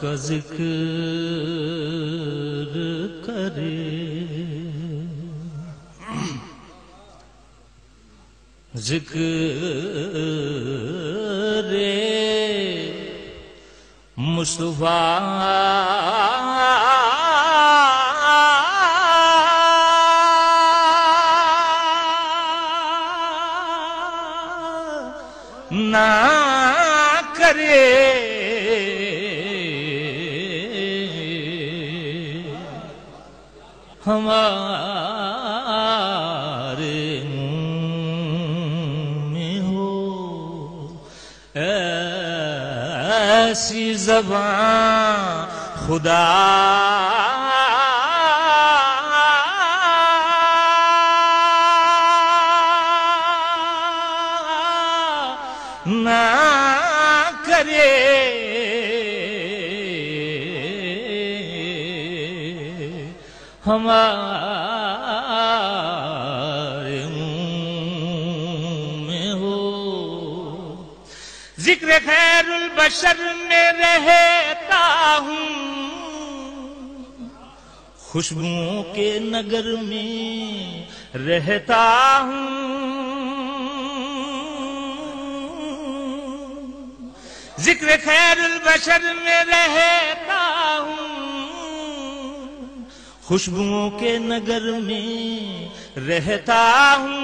کا ذکر کرے، ذکر مصطفیٰ نہ کرے، ہمارے منہ میں ہو ایسی زبان خدا نہ کرے، ہمارے منہ میں ہو۔ ذکر خیر البشر میں رہتا ہوں، خوشبوؤں کے نگر میں رہتا ہوں، ذکر خیر البشر میں رہتا ہوں، خوشبوؤں کے نگر میں رہتا ہوں،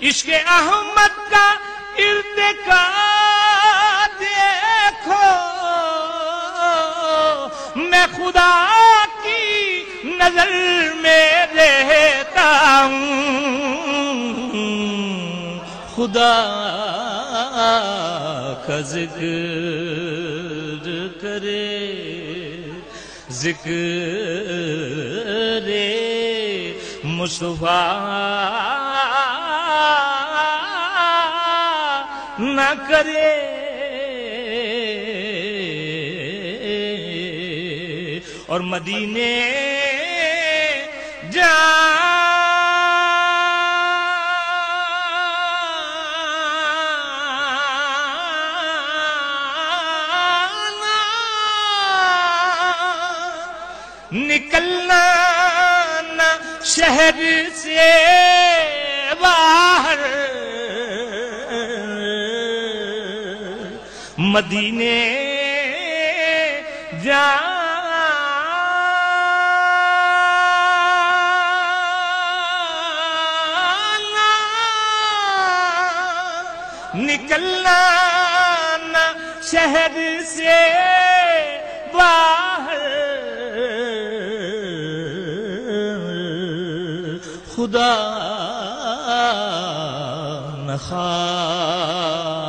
عشق احمد کا ارتقا دیکھو، میں خدا کی نظر میں رہتا ہوں، خدا کا ذکر کرے، ذکر مصطفیٰ نہ کرے، اور مدینے نکلنا نہ شہر سے باہر، مدینے جانا، نکلنا نہ شہر سے باہر، خدا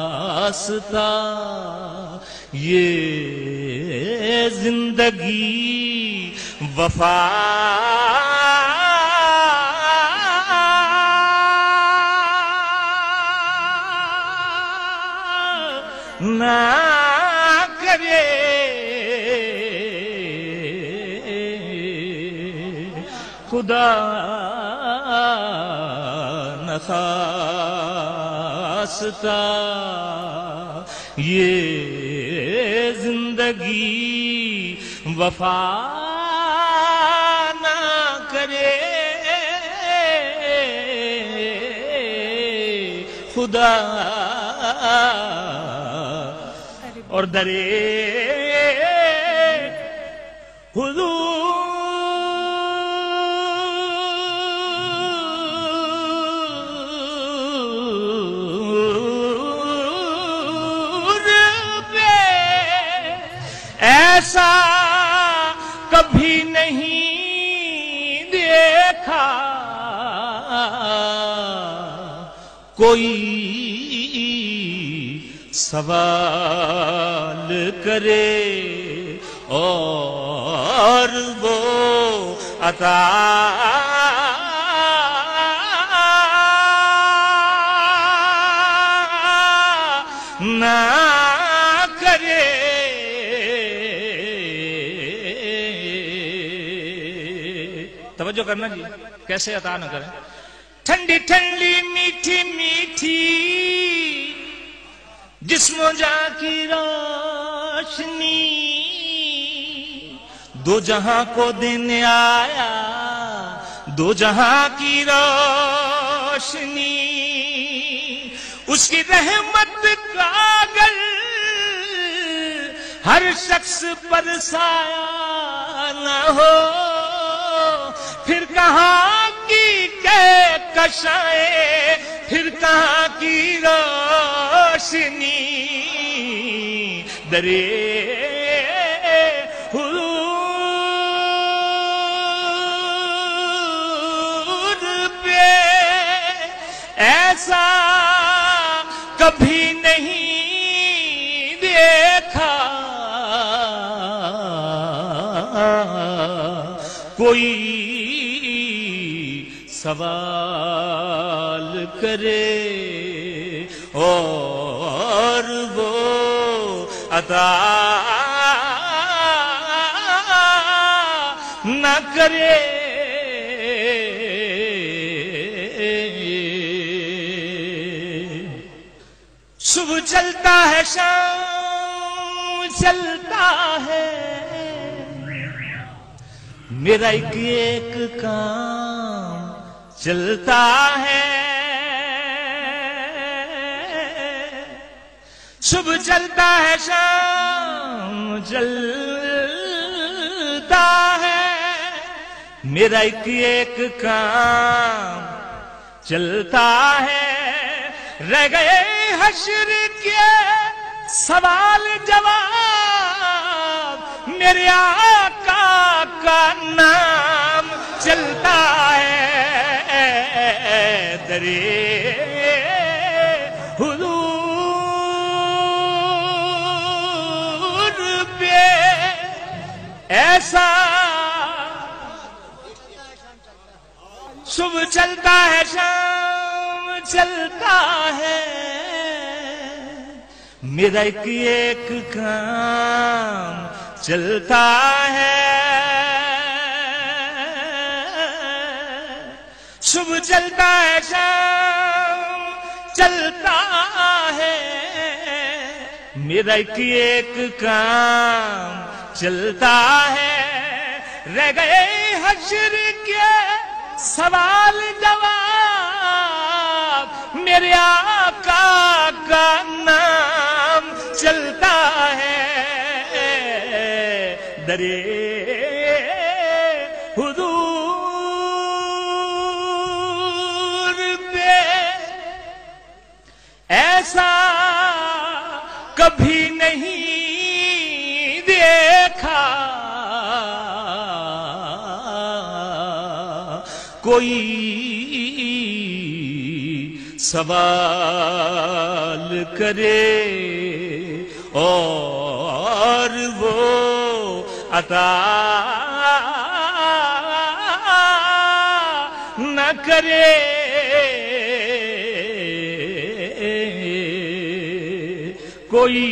نخواستہ یہ زندگی وفا نہ کرے، خدا نخواستہ یہ زندگی وفا نہ کرے، خدا اور درے ایسا کبھی نہیں دیکھا، کوئی سوال کرے اور وہ عطا نہ کرے، توجہ کرنا جی، کیسے عطا نہ کریں۔ ٹھنڈی ٹھنڈی میٹھی میٹھی جسم و جاں کی روشنی दो जहां को देने आया दो जहां की रोशनी, उसकी रहमत का अगर हर शख्स पर साया न हो, फिर कहाँ की कहकशाएं, फिर कहाँ की रोशनी। दरे हुजूर पे ऐसा कभी नहीं देखा कोई सवाल करे और वो अता न करे। सुबह चलता है शाम चलता है, मेरा एक एक काम चलता है। सुबह चलता है शाम चलता है, मेरा एक एक काम चलता है। रह गए हश्र के सवाल जवाब, मेरे आका का नाम चलता है। दरे हुजूर पे ऐसा सुबह चलता है शाम चलता है, मेरा एक एक काम चलता है। सुबह चलता है शाम चलता है, मेरा एक एक काम चलता है। रह गए हश्र के सवाल जवाब, मेरे आका का नाम चलता है। दरे हुजूर पे ऐसा कभी नहीं देखा कोई सवाल करे और वो अता न करे। कोई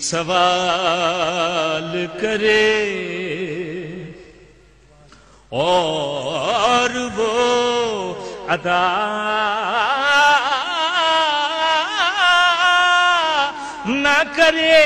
सवाल करे और वो अता न करे।